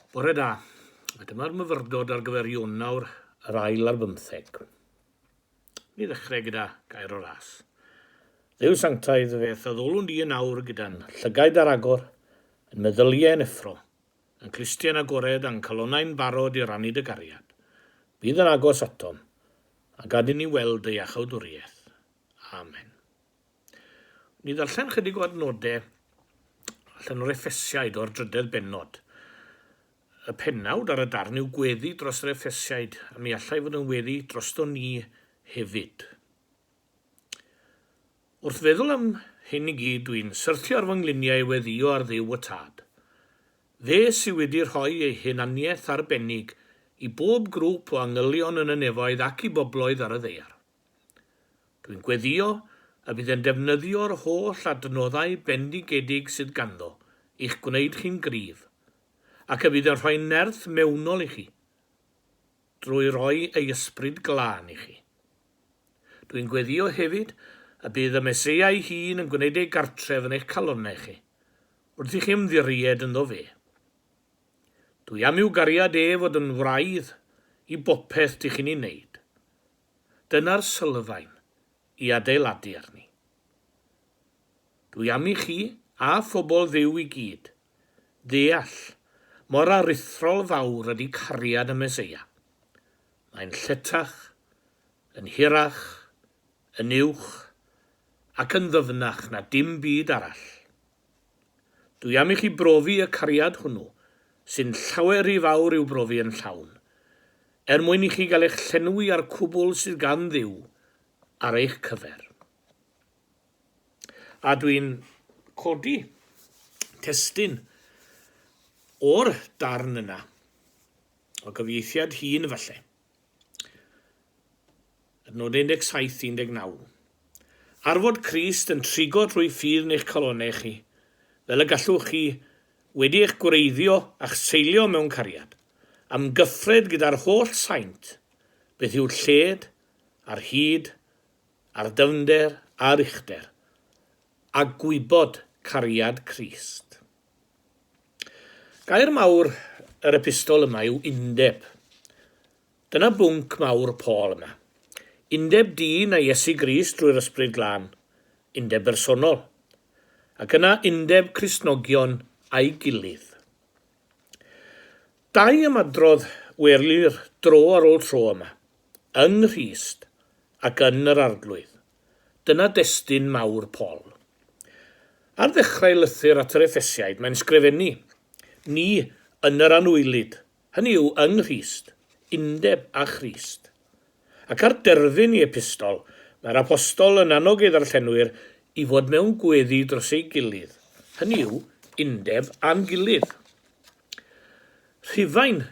Bore da, dyma'r myfyrdod ar gyfer Ionawr yr ail ar 15. Ni ddechrau gyda gair o ras. Dduw sanctaidd feth a ddolwn di yn awr gyda'n llygaid ar agor, yn meddyliau yn effro, yn clistian agored a'n calonau'n barod i rannu dy gariad. Bydd yn agos atom, a gad i ni weld y iachawdwriaeth. Amen. Ni ddarllen chydig o adnodau allan o'r Effesiaid o'r drydedd bennod. Y pennawd ar y darn yw gweddi dros yr Effesiaid, a mi allai fod yn weddi dros ni hefyd. Wrth feddwl am hyn i gyd, dwi'n syrthio ar fy ngluniau weddio ar ddiw y tad. Fe sydd wedi rhoi ei hunaniaeth arbennig i bob grŵp o angylion yn y nefoedd ac i bobloedd ar y ddeiar. Dwi'n gweddio a bydd yn defnyddio'r holl adnoddau bendigedig sydd ganddo i'ch gwneud chi'n gryf, ac y bydd yn rhoi nerth mewnol i chi, drwy roi ei ysbryd glân i chi. Dwi'n gweddio hefyd a bydd y Meseia ei hun yn gwneud ei gartref yn eich calonnau chi, wrth i chi ymddiried ynddo fe. Dwi am i'w gariad fod yn wraidd i bopeth di chi'n ei wneud. Dyna'r sylfaen i adeiladu arni. Dwi am i chi a phobl ddiw i gyd ddeall mor aruthrol fawr ydi cariad y Meseia. Mae'n lletach, yn hirach, yn uwch ac yn ddyfnach na dim byd arall. Dwi am i chi brofi y cariad hwnnw, sy'n llawer i fawr i'w brofi yn llawn, mwyn i chi gael eich llenwi ar cwbl sydd gan ddiw ar eich cyfer. A dwi'n codi testun o'r darn yna, o gyfieithiad hun falle. Adnod 17-19. Ar fod Crist yn trigo trwy ffydd n'eich calonnau chi, fel y gallwch chi wedi eich gwreiddio a'ch seilio mewn cariad, am gyffred gyda'r holl saint, beth yw'r lled, a'r hyd, a'r dyfnder, a'r uchder, a gwybod cariad Crist. Gair mawr yr epistol yma yw undeb. Dyna bwnc mawr Paul yma. Undeb dyn a Iesu Grist drwy'r ysbryd glân, undeb bersonol, ac yna undeb Cristnogion a'i gilydd. Dau ymadrodd werlir dro ar ôl tro yma, yng Nghrist ac yn yr arglwydd. Dyna destun mawr Paul. Ar ddechrau lythyr at yr Effesiaid, mae'n sgrifennu, ni yn yr anwylid, hynny yw yng Nghrist, undeb a Christ. Ac ar derfyn i epistol, mae'r apostol yn annog ei ddarllenwyr i fod mewn gweddi dros ei gilydd, hynny yw undeb a'n gilydd. Rhufain,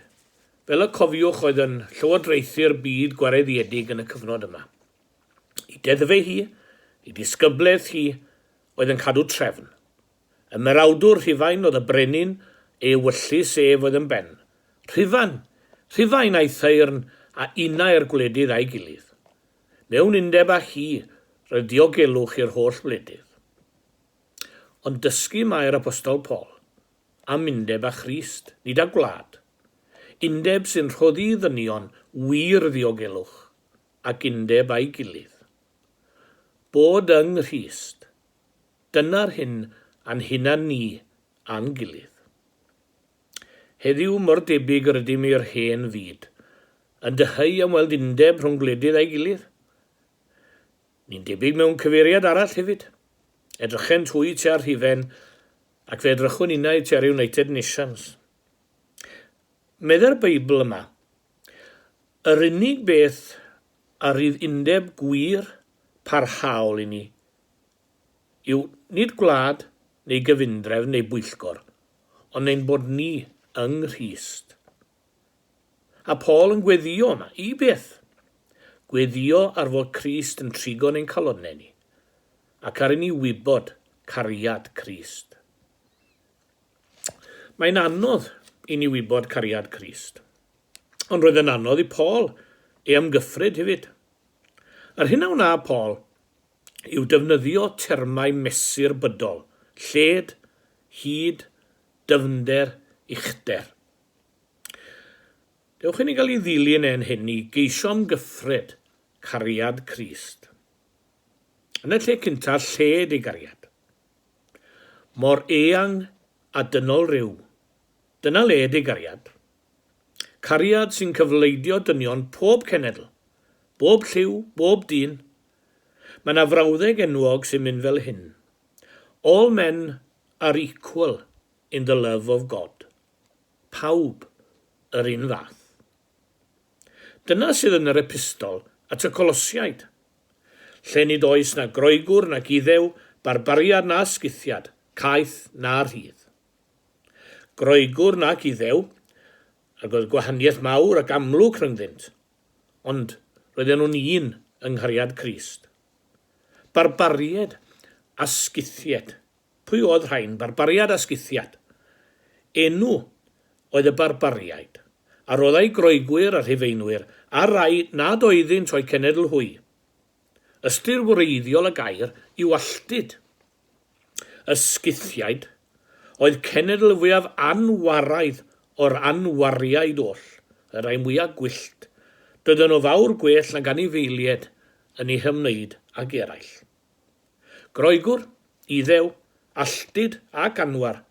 fel y cofiwch oedd yn llywodraethu'r byd gwareddiedig yn y cyfnod yma. I deddfe hi, i disgybleth hi, oedd yn cadw trefn. Y merawdwr Rhufain oedd y brenin ei wyllus oedd yn ben. Rhufain a'i thairn a unau'r gwledydd a'i gilydd. Mewn undeb â hi, roedd diogelwch i'r holl wledydd. Ond dysgu mae'r apostol Paul am undeb â Christ, nid â gwlad. Undeb sy'n rhoddi ddynion wir ddiogelwch ac undeb a'i gilydd. Bod yng Nghrist, dyna'r hyn a'n hunan ni a'n gilydd. Heddiw mor debyg yr ydym i'r hen fyd, yn dyheu am weld undeb rhwng gwledydd a'i gilydd. Ni'n debyg mewn cyfeiriad arall hefyd, edrychen twy tua'r rhufen ac fe edrychwn unau tua'r United Nations. Medda'r Beibl yma, yr unig beth a rydd undeb gwir parhaol i ni yw nid gwlad neu gyfundref neu bwyllgor, ond ein bod ni yng Nghrist. A Paul yn gweddio yma, i beth? Gweddio ar fod Crist yn trigo'n ein calonnau ni, ac ar i ni wybod cariad Crist. Mae'n anodd i ni wybod cariad Crist, ond roedd yn anodd i Paul ei amgyffred hefyd. Yr hyn a wna Paul yw defnyddio termau mesur bydol, lled, hyd, dyfnder, uchder. Dewch i ni gael ei ddilyn e'n hyn i geisio'n gyffred cariad Crist. Yn y lle cyntaf, lled ei gariad. Mor eang a dynol ryw. Dyna led ei gariad. Cariad sy'n cyfleidio dynion pob cenedl, bob lliw, bob dyn. Mae yna frawddeg enwog sy'n mynd fel hyn. All men are equal in the love of God. Pawb yr un fath. Dyna sydd yn yr epistol at y Colosiaid, lle nid oes na groegwr nac iddew, barbariad na sgithiad, caeth na rhydd. Groegwr nac iddew, ac oedd gwahaniaeth mawr ac amlwg rhyngddynt, ond roedden nhw'n un yng nghariad Crist. Barbariad a sgithiad. Pwy oedd rhain? Barbariad a sgithiad. Enw oedd y barbariaid, a roedd ei groegwyr a rhufeinwyr, a rai nad oeddynt o'i cenedl hwy. Ystyr wreiddiol y gair yw alltid. Y sgithiaid oedd cenedl fwyaf anwaraidd o'r anwariaid oll, y rai mwyaf gwyllt. Dydyn nhw fawr gwell nag anifeiliaid yn ei hymwneud ag eraill. Groegwr, iddew, alltid ac anwar,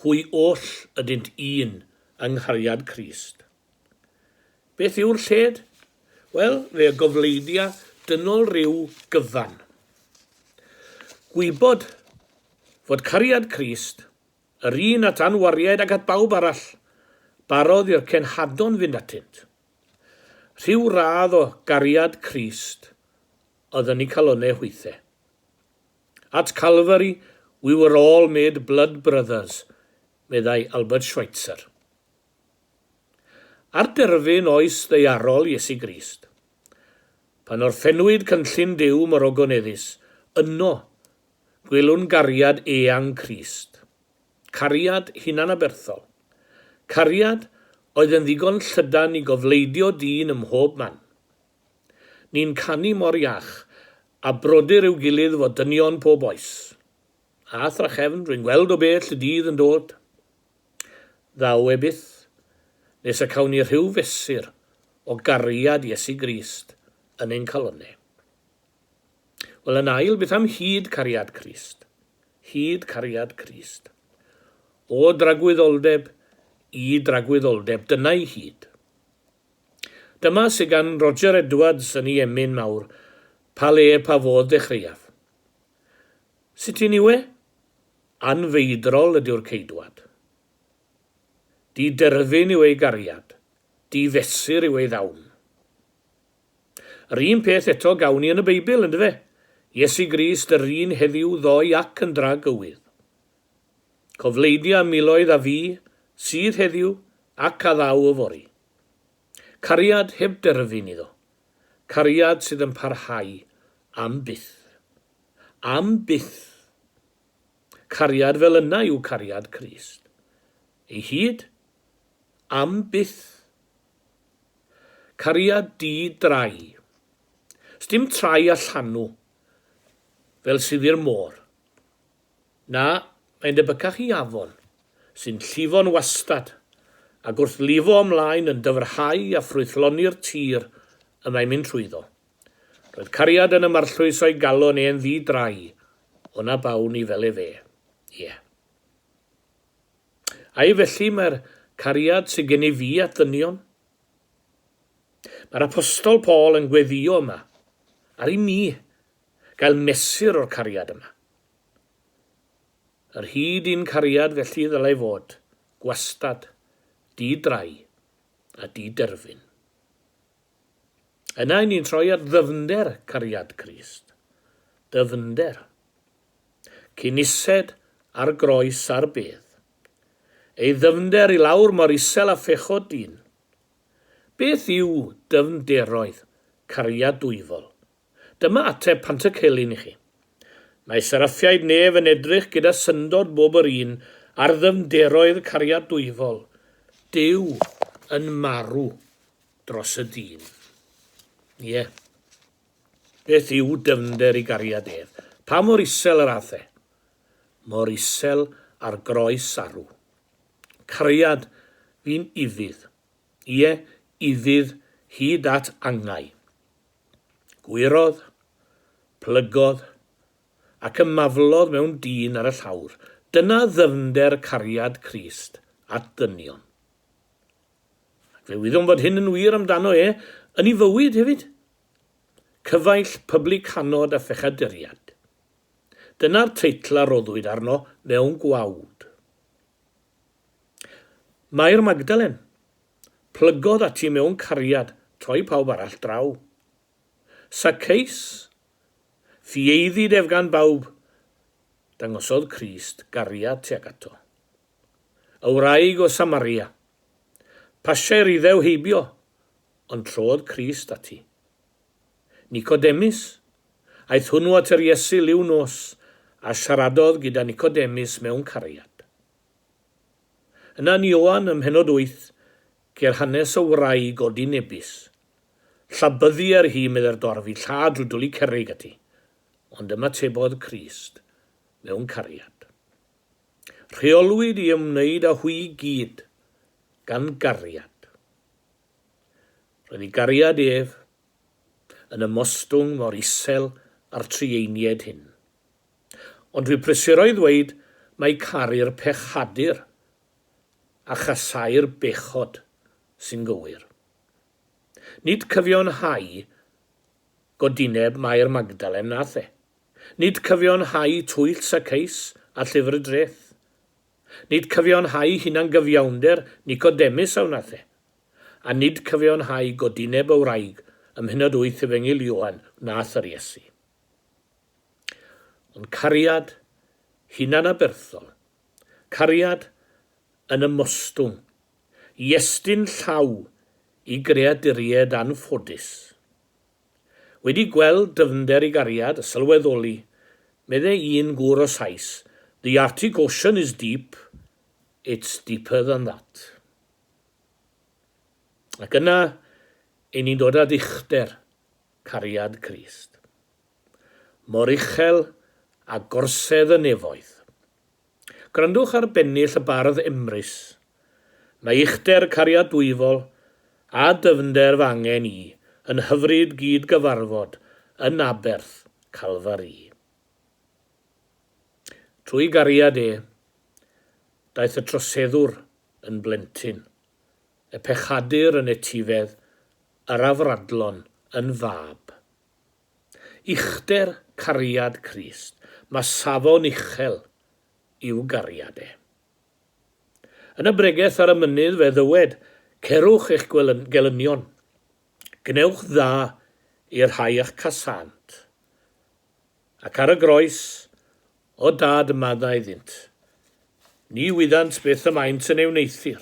hwy oll ydynt un yng nghariad Crist. Beth yw'r lled? Wel, fe gofleidia dynol ryw gyfan. Gwybod fod cariad Crist, yr un at anwariaid ac at bawb arall, barodd i'r cenhadon fynd atynt. Rhyw radd o gariad Crist oedd yn ei calonau hwythau. At Calvary, we were all made blood brothers, meddai Albert Schweitzer. Ar derfyn oes ddeiarol Iesu Grist. Pan orffenwyd cynllun Duw mor ogoneddus, yno gwelwn gariad eang Crist. Cariad hunan aberthol. Cariad oedd yn ddigon llydan i gofleidio dyn ym mhob man. Ni'n canu mor iach a brodyr i'w gilydd fod dynion pob oes. A thrachefn, rwy'n gweld o bell y dydd yn dod. Ddaw e byth, nes y cawn ni rhyw fesur o gariad Iesu Grist yn ein calonau. Wel, yn ail, beth am hyd cariad Crist? Hyd cariad Crist. O dragwyddoldeb i dragwyddoldeb, dyna'i hyd. Dyma sy'n gan Roger Edwards yn ei emyn mawr, pa le pa fodd dechreuaf. Sut ti'n iwe? Anfeidrol ydyw'r ceidwad. Di derfyn yw ei gariad, di fesur yw ei ddawn. Yr un peth eto gawn ni yn y Beibl, ynddo fe? Iesu Grist yr un heddiw ddoi ac yn dra gywydd. Cofleidia miloedd a fi, sydd heddiw ac a ddaw y fori. Cariad heb derfyn iddo. Cariad sydd yn parhau am byth. Am byth. Cariad fel yna yw cariad Crist. Ei hyd, am byth. Cariad di-drai. Sdim trai a llanw, fel sydd i'r môr. Na, mae'n debycach i afon, sy'n llifo'n wastad, ac wrth lifo ymlaen yn dyfrhau a ffrwythloni'r tir y mae'n mynd trwyddo. Roedd cariad yn y marllwys o'i galon e'n ddi-drai, o'na bawn i fel e fe. Ie. Ai felly mae'r cariad sy'n gen i fi at ddynion? Mae'r apostol Paul yn gweddio yma, ar i mi, gael mesur o'r cariad yma. Yr hyd i'n cariad felly ddylai fod, gwastad, di-drai a di-derfyn. Yna ni'n troi at ddyfnder cariad Crist. Dyfnder. Cynised ar groes ar bedd. Ei ddyfnder i lawr mor isel a phechod dyn. Beth yw dyfnderoedd cariad dwyfol? Dyma ateb Pantycelyn i chi. Mae seraffiaid nef yn edrych gyda syndod bob yr un ar ddyfnderoedd cariad dwyfol. Duw yn marw dros y dyn. Ie. Beth yw dyfnder i gariad ef? Pa mor isel yr athau? Mor isel ar groes arw. Cariad fi'n ifydd. Ie, iddydd hyd at angau. Gwirodd, plygodd, ac ymaflodd mewn dyn ar y llawr. Dyna ddyfnder cariad Crist at ddynion. Fe wyddwn bod hyn yn wir amdano yn ei fywyd hefyd. Cyfaill publicanod a phechaduriad. Dyna'r teitl a roddwyd arno mewn gwawd. Mae'r Magdalen plygodd ati mewn cariad troi pawb arall draw. Saceis, ffieiddi defgan bawb, dangosodd Crist gariad tuag ato. Y wraig o Samaria, pasiau'r iddew heibio, ond trodd Crist ati. Nicodemus, aeth hwnnw at yr Iesu liw nos, a siaradodd gyda Nicodemus mewn cariad. Yna ni Ioan ym Mhenod 8, ceir hanes o wraig o dinebus. Llabyddi ar hi medda'r dorfi, lla drwy dwlu cerrig ati, ond yma tebodd Crist mewn cariad. Rheolwyd i ymwneud â hwy gyd gan gariad. Roedd ei gariad ef yn ymostwng mor isel a'r trieinied hyn. Ond dwi prysuro i ddweud mae caru'r pechadur a chasau'r bechod sy'n gywir. Nid cyfiawnhau godineb Mae'r Magdalen nath e. Nid cyfiawnhau twyll Saceis a llyfr y dreth. Nid cyfiawnhau hunan gyfiawnder Nicodemus aw nath e. A nid cyfiawnhau godineb o wraig ym Mhenod 8 Efengyl Ioan nath yr Iesu. Ond cariad hunan aberthol, cariad yn ymostwng, iestyn llaw i greaduried anffodus. Wedi gweld dyfnder i gariad, y sylweddoli, meddai un gŵr o Sais, the Arctic Ocean is deep, it's deeper than that. Ac yna, ein ni'n dod â uchder cariad Crist. Mor uchel a gorsedd y nefoedd. Grandwch ar bennill y bardd Emrys. Mae uchder cariad dwyfol a dyfnder fy angen i yn hyfryd gyd gyfarfod yn aberth Calfari. Trwy gariad daeth y troseddwr yn blentyn, y pechadur yn etifedd, yr afradlon yn fab. Uchder cariad Crist, mae safon uchel i'w gariad Yn y bregeth ar y mynydd fe ddywed, cerwch eich gelynion, gnewch dda i'r rhai eich casant. Ac ar y groes, o dad y maddau iddynt, ni wyddant beth y maent yn ewneithir.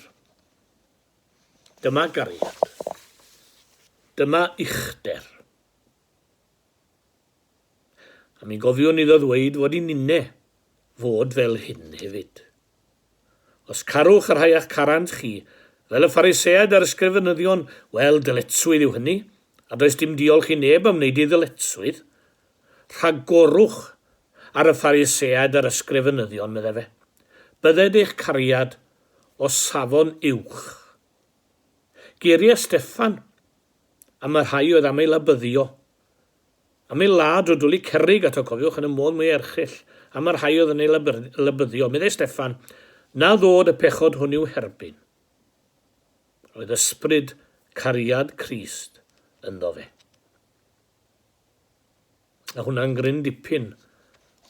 Dyma gariad. Dyma uchder. A mi gofiwn iddo ddweud fod i'n unne fod fel hyn hefyd. Os carwch yr rhai eich carant chi, fel y Phariseaid a'r ysgrifenyddion, wel, dyletswydd yw hynny, a does dim diolch i neb am wneud i ddyletswydd. Rhagorwch ar y Phariseaid a'r ysgrifenyddion, medde fe. Bydded eich cariad o safon uwch. Geiriau Steffan am y rhai oedd am ei labyddio. Am ei lad o dwlu cerrig ato, cofiwch, yn y modd mwy erchill. Am y rhai oedd yn ei labyddio. Meddai Steffan, na ddod y pechod hwn i'w herbyn. Roedd ysbryd cariad Crist ynddo fe. A hwnna'n gryn dipyn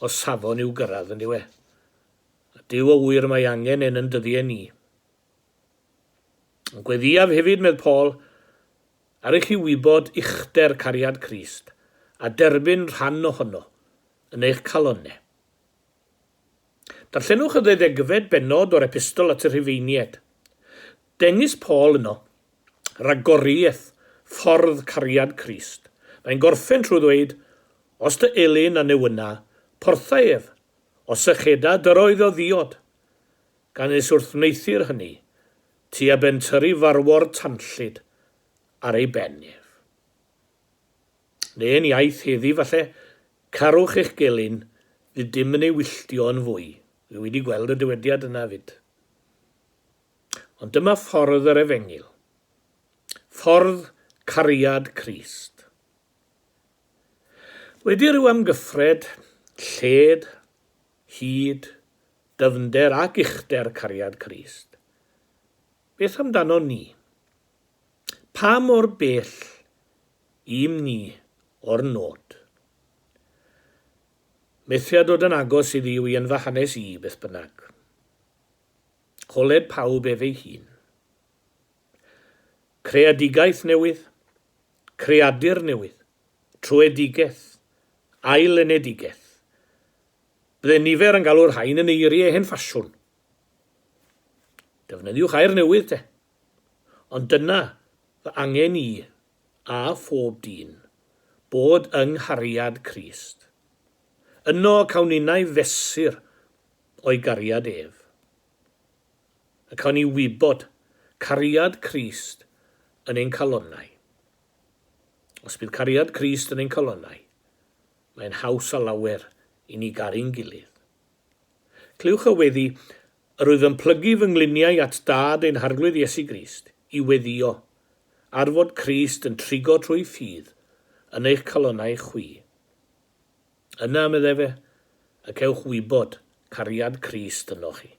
o safon i'w gyrraedd yn diwe. A diw o wir mae angen yn dyddiau ni. Yn gweddiaf hefyd, medd Paul, ar eich i wybod uchder cariad Crist a derbyn rhan ohono yn eich calonnau. Darllenwch y ddegfed benod o'r epistol at y Rhufeiniaid. Dengys Paul yno, ragoriaeth ffordd cariad Crist. Mae'n gorffen trwy ddweud, os dy elyn a newyna, porthau ef, os ycheda dyroedd o ddiod. Gan eis wrth wneithir hynny, ti a bentyru farwor tanllid ar ei bennef. Neu'n iaith heddi falle, carwch eich gelyn, fydd dim yn ei wylltio yn fwy. Dwi wedi gweld y dywediad yna fyd. Ond dyma ffordd yr Efengyl. Ffordd Cariad Crist. Wedi rhyw amgyffred, lled, hyd, dyfnder ac uchder Cariad Crist. Beth amdano ni? Pa mor bell i'm ni o'r nod? Myfyrdod yn agos iddi yw yn fy hanes I beth bynnag. Choled pawb efe'i hun. Creadigaeth newydd, creadur newydd, troedigaeth, ailenedigaeth. Bydde nifer yn galw'r rhain yn eiriau hen ffasiwn. Defnyddiwch air newydd te. Ond dyna fy angen I a phob dyn bod yng nghariad Crist. Yno cawn ninnau fesur o'i gariad ef. A cawn ni wybod cariad Crist yn ein calonnau. Os bydd cariad Crist yn ein calonnau, mae'n haws a lawer I ni garu'n gilydd. Clywch y weddi, yr oedd yn plygu fy ngluniau at dad ein harglwydd Iesu Grist I weddio, ar fod Crist yn trigo trwy ffydd yn eich calonnau chwi. Yna medde fe, y cewch wybod cariad Crist yno chi.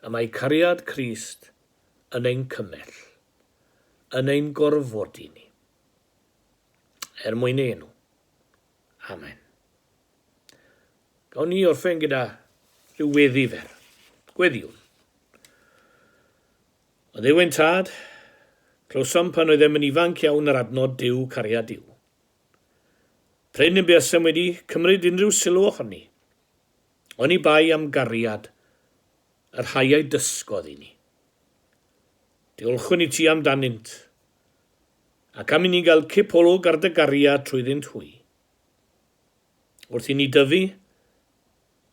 A mae cariad Crist yn ein cymell, yn ein gorfodi ni. Mwyn enw. Amen. Gawn ni orffen gyda rhyw weddi fer. Gweddiwn. O ddiwyn tad, clywsom pan oedd yn ifanc iawn yr adnod Duw Cariad Duw. Pren yn buasem wedi cymryd unrhyw sylw ohoni. Oni bai am gariad, yr haiau dysgodd I ni. Diolchwn I ti amdanynt, ac am I ni gael cipolwg ar dy gariad trwyddyn twy. Wrth I ni dyfu,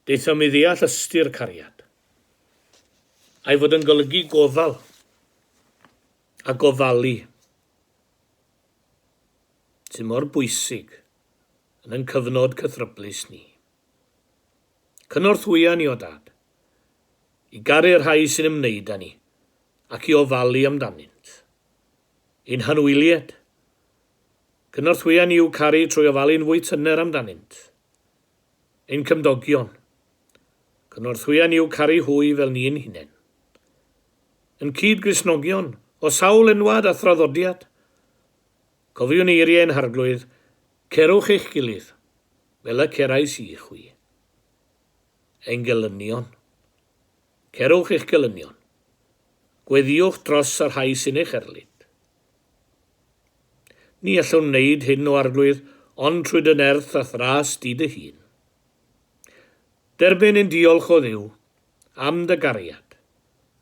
deithom I ddeall ystyr cariad, a'i fod yn golygu gofal a gofalu, sy'n mor bwysig yn ein cyfnod cythryblus ni. Cynorthwya ni o dad, I garu'r rhai sy'n ymwneud â ni, ac I ofalu amdanynt. Un hanwyliad, cynorthwya ni yw caru trwy ofalu'n fwy tyner amdanynt. Ein cymdogion, cynorthwya ni yw caru hwy fel ni'n hunain. Yn cyd-grisnogion, o sawl enwad a thraddodiad, cofiwn eiriau ein harglwydd, cerwch eich gilydd, fel y cerais I chwi. Ein gelynion, cerwch eich gelynion, gweddiwch dros yr rhai sy'n eich erlyd. Ni allwn wneud hyn o arglwydd, ond trwy dy nerth a thras di dy hun. Derbyn yn diolch o Dduw, am dy gariad,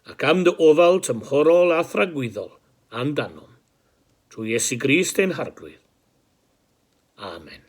ac am dy ofal tymhorol a thragwyddol amdanom, trwy Iesu Grist ein harglwydd. Amen.